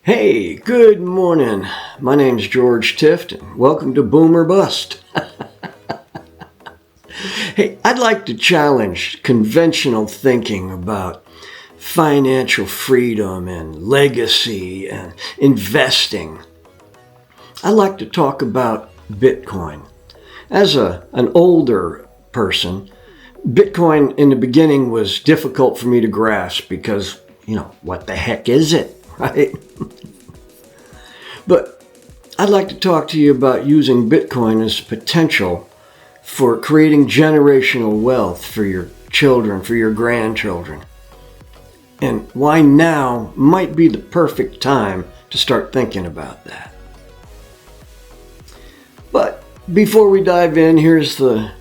Hey, good morning. My name's George Tift, and welcome to Boom or Bust. Hey, I'd like to challenge conventional thinking about financial freedom and legacy and investing. I'd like to talk about Bitcoin. As an older person, Bitcoin in the beginning was difficult for me to grasp because, what the heck is it, right? But I'd like to talk to you about using Bitcoin as potential for creating generational wealth for your children, for your grandchildren. And why now might be the perfect time to start thinking about that. But before we dive in, here's the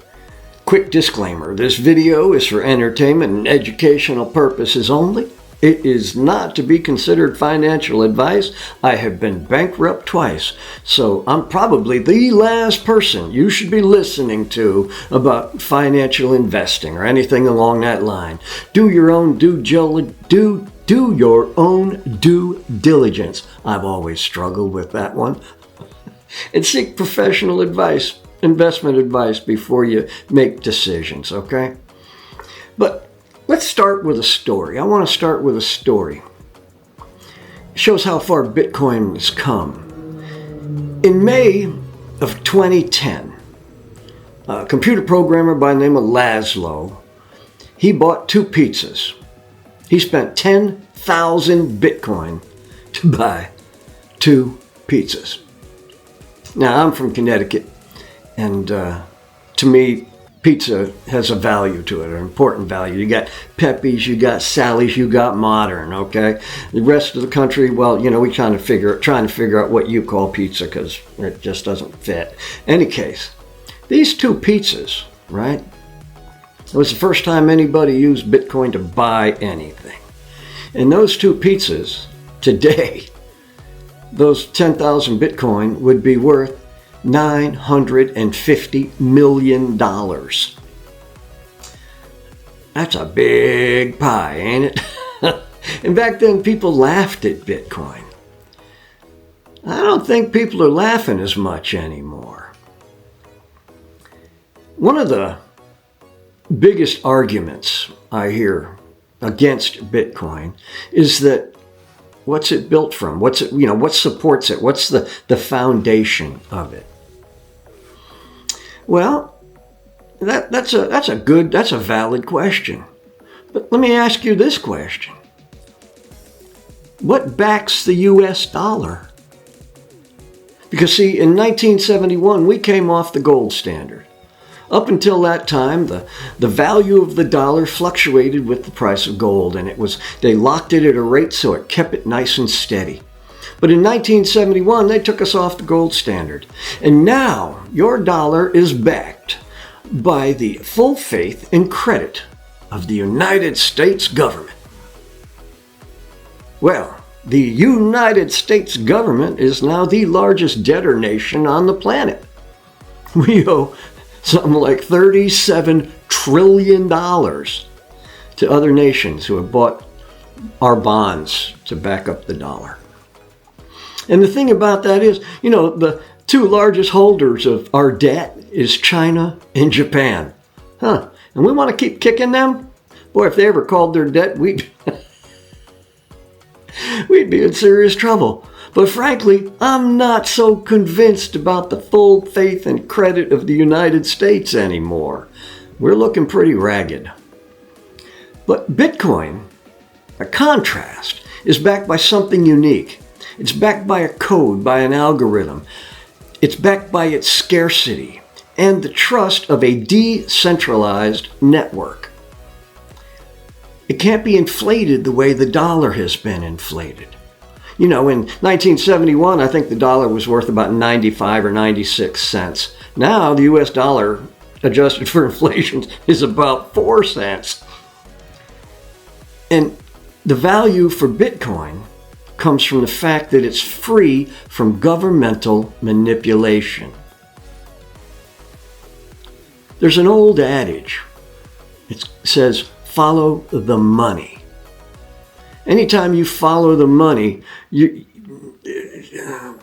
quick disclaimer. This video is for entertainment and educational purposes only. It is not to be considered financial advice. I have been bankrupt twice, so I'm probably the last person you should be listening to about financial investing or anything along that line. Do your own due diligence. I've always struggled with that one. And seek professional advice, investment advice before you make decisions, okay? But let's start with a story. I want to start with a story. It shows how far Bitcoin has come. In May of 2010, a computer programmer by the name of Laszlo, he bought 2 pizzas. He spent 10,000 Bitcoin to buy 2 pizzas. Now, I'm from Connecticut, and to me, pizza has a value to it, an important value. You got Pepe's, you got Sally's, you got Modern, okay? The rest of the country, well, we trying to figure out what you call pizza because it just doesn't fit. Any case, these 2 pizzas, right? It was the first time anybody used Bitcoin to buy anything. And those 2 pizzas, today, those 10,000 Bitcoin would be worth $950 million. That's a big pie, ain't it? And back then, people laughed at Bitcoin. I don't think people are laughing as much anymore. One of the biggest arguments I hear against Bitcoin is that what's it built from? What supports it? What's the foundation of it? Well, that's a valid question. But let me ask you this question. What backs the US dollar? Because see, in 1971, we came off the gold standard. Up until that time, the value of the dollar fluctuated with the price of gold, and they locked it at a rate so it kept it nice and steady. But in 1971, they took us off the gold standard. And now your dollar is backed by the full faith and credit of the United States government. Well, the United States government is now the largest debtor nation on the planet. We owe something like $37 trillion to other nations who have bought our bonds to back up the dollar. And the thing about that is, the 2 largest holders of our debt is China and Japan. And we want to keep kicking them? Boy, if they ever called their debt, we'd be in serious trouble. But frankly, I'm not so convinced about the full faith and credit of the United States anymore. We're looking pretty ragged. But Bitcoin, by contrast, is backed by something unique. It's backed by a code, by an algorithm. It's backed by its scarcity and the trust of a decentralized network. It can't be inflated the way the dollar has been inflated. In 1971, I think the dollar was worth about 95 or 96 cents. Now, the US dollar, adjusted for inflation, is about 4 cents. And the value for Bitcoin comes from the fact that it's free from governmental manipulation. There's an old adage. It says, follow the money. Anytime you follow the money,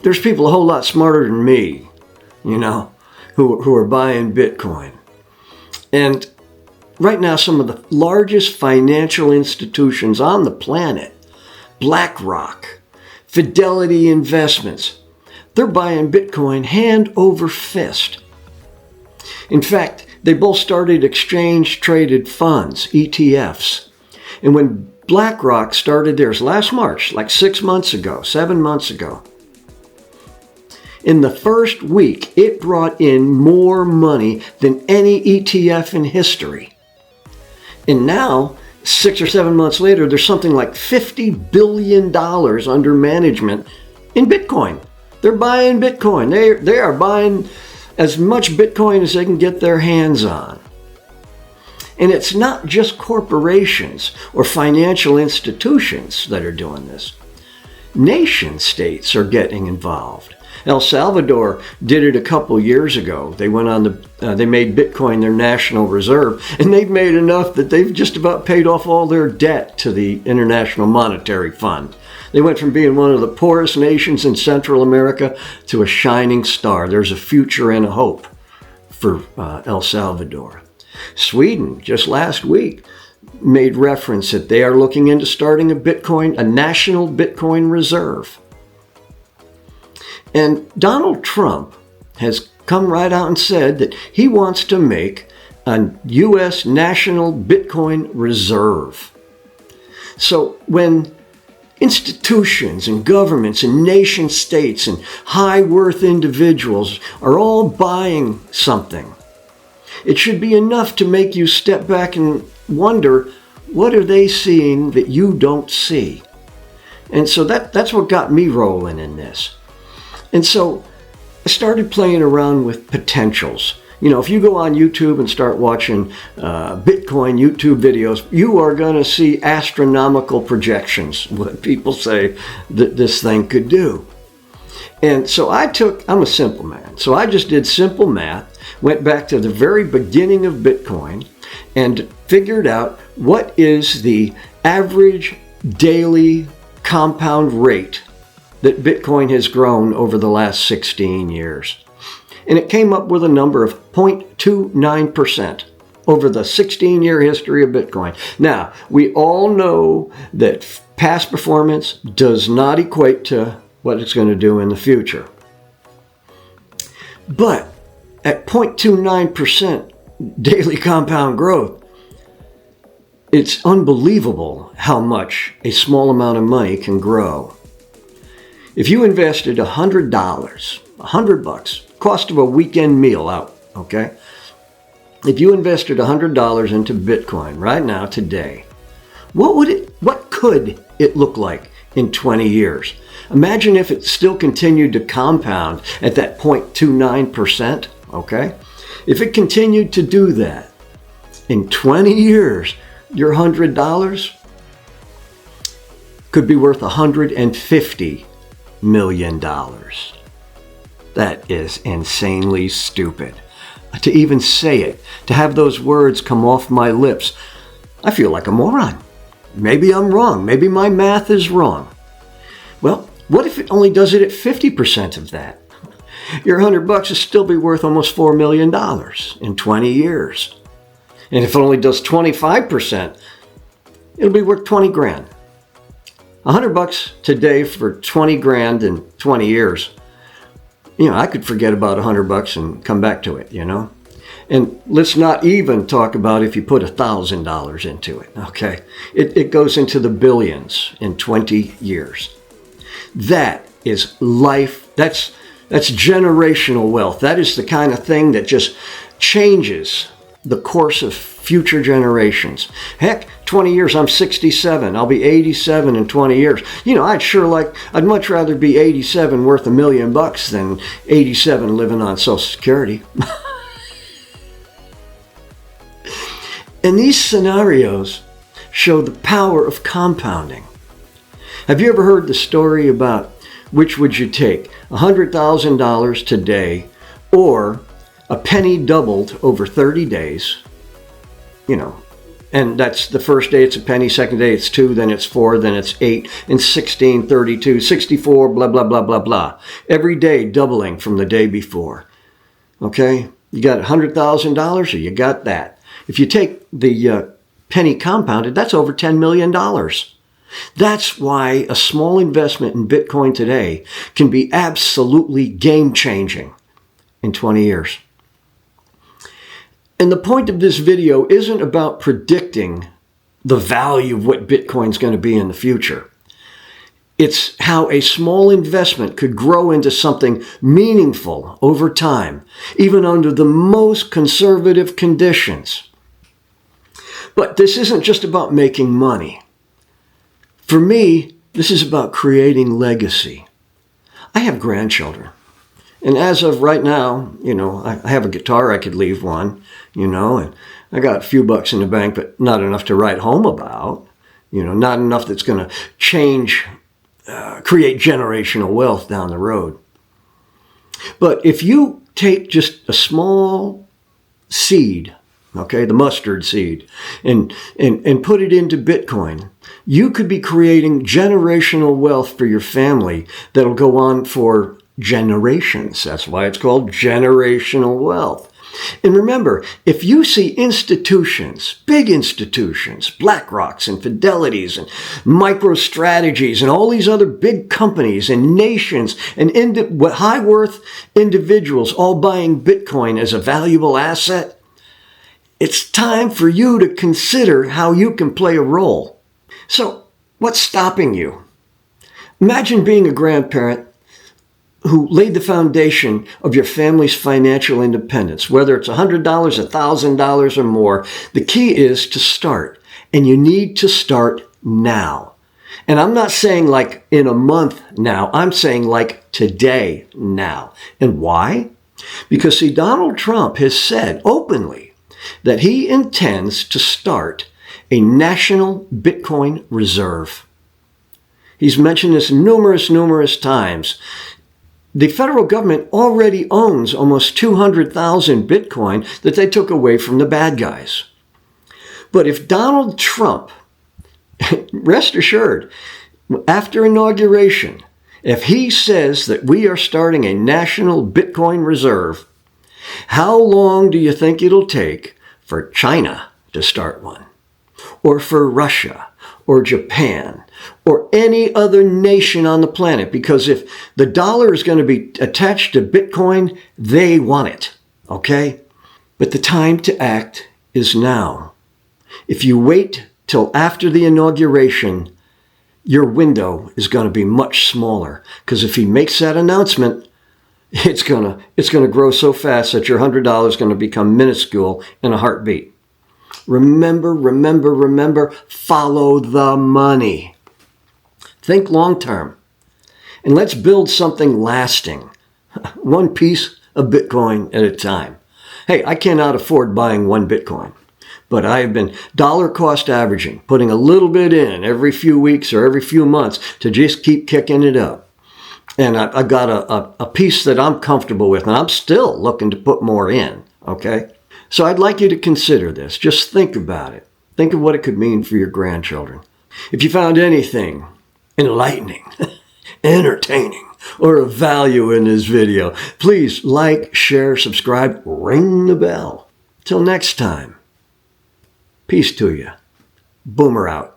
there's people a whole lot smarter than me, who are buying Bitcoin. And right now, some of the largest financial institutions on the planet, BlackRock, Fidelity Investments, they're buying Bitcoin hand over fist. In fact, they both started exchange-traded funds, ETFs. And when BlackRock started theirs last March, like 7 months ago, in the first week, it brought in more money than any ETF in history. And now, 6 or 7 months later, there's something like $50 billion under management in Bitcoin. They're buying Bitcoin. They are buying as much Bitcoin as they can get their hands on. And it's not just corporations or financial institutions that are doing this. Nation states are getting involved. El Salvador did it a couple years ago. They went on they made Bitcoin their national reserve, and they've made enough that they've just about paid off all their debt to the International Monetary Fund. They went from being one of the poorest nations in Central America to a shining star. There's a future and a hope for El Salvador. Sweden, just last week, made reference that they are looking into starting a national Bitcoin reserve. And Donald Trump has come right out and said that he wants to make a U.S. national Bitcoin reserve. So when institutions and governments and nation states and high-worth individuals are all buying something, it should be enough to make you step back and wonder, what are they seeing that you don't see? And so that's what got me rolling in this. And so I started playing around with potentials. If you go on YouTube and start watching Bitcoin YouTube videos, you are going to see astronomical projections, what people say that this thing could do. And so I'm a simple man, so I just did simple math, went back to the very beginning of Bitcoin, and figured out what is the average daily compound rate that Bitcoin has grown over the last 16 years. And it came up with a number of 0.29% over the 16-year history of Bitcoin. Now, we all know that past performance does not equate to what it's going to do in the future. But at 0.29% daily compound growth, it's unbelievable how much a small amount of money can grow. If you invested $100, $100, cost of a weekend meal out, okay? If you invested $100 into Bitcoin right now, today, what could it look like in 20 years? Imagine if it still continued to compound at that 0.29%, okay? If it continued to do that, in 20 years, your $100 could be worth $150 million. That is insanely stupid. To even say it, to have those words come off my lips, I feel like a moron. Maybe I'm wrong. Maybe my math is wrong. Well, what if it only does it at 50% of that? Your $100 will still be worth almost $4 million in 20 years. And if it only does 25%, it'll be worth 20 grand. $100 today for 20 grand in 20 years. I could forget about $100 and come back to it, And let's not even talk about if you put $1,000 into it, okay? It goes into the billions in 20 years. That is life. That's generational wealth. That is the kind of thing that just changes the course of future generations. Heck, 20 years, I'm 67. I'll be 87 in 20 years. I'd much rather be 87 worth $1 million than 87 living on Social Security. And these scenarios show the power of compounding. Have you ever heard the story about which would you take, $100,000 today or a penny doubled over 30 days, And that's the first day it's a penny, second day it's 2, then it's 4, then it's 8, and 16, 32, 64, blah, blah, blah, blah, blah. Every day doubling from the day before. Okay? You got $100,000, or you got that. If you take the penny compounded, that's over $10 million. That's why a small investment in Bitcoin today can be absolutely game-changing in 20 years. And the point of this video isn't about predicting the value of what Bitcoin's going to be in the future. It's how a small investment could grow into something meaningful over time, even under the most conservative conditions. But this isn't just about making money. For me, this is about creating legacy. I have grandchildren. And as of right now, I have a guitar I could leave one, and I got a few bucks in the bank, but not enough to write home about, not enough that's going to create generational wealth down the road. But if you take just a small seed, okay, the mustard seed, and put it into Bitcoin, you could be creating generational wealth for your family that'll go on for generations. That's why it's called generational wealth. And remember, if you see institutions, big institutions, BlackRocks and Fidelities and MicroStrategies and all these other big companies and nations and high worth individuals all buying Bitcoin as a valuable asset, it's time for you to consider how you can play a role. So, what's stopping you? Imagine being a grandparent who laid the foundation of your family's financial independence, whether it's $100, $1,000 or more. The key is to start, and you need to start now. And I'm not saying like in a month now, I'm saying like today now. And why? Because see, Donald Trump has said openly that he intends to start a national Bitcoin reserve. He's mentioned this numerous times. The federal government already owns almost 200,000 Bitcoin that they took away from the bad guys. But if Donald Trump, rest assured, after inauguration, if he says that we are starting a national Bitcoin reserve, how long do you think it'll take for China to start one? Or for Russia? Or Japan, or any other nation on the planet? Because if the dollar is going to be attached to Bitcoin, they want it, okay? But the time to act is now. If you wait till after the inauguration, your window is going to be much smaller. Because if he makes that announcement, it's going to grow so fast that your $100 is going to become minuscule in a heartbeat. Remember, follow the money. Think long term. And let's build something lasting. One piece of Bitcoin at a time. Hey, I cannot afford buying one Bitcoin. But I have been dollar cost averaging, putting a little bit in every few weeks or every few months to just keep kicking it up. And I got a piece that I'm comfortable with, and I'm still looking to put more in, okay? So I'd like you to consider this. Just think about it. Think of what it could mean for your grandchildren. If you found anything enlightening, entertaining, or of value in this video, please like, share, subscribe, ring the bell. Till next time, peace to you. Boomer out.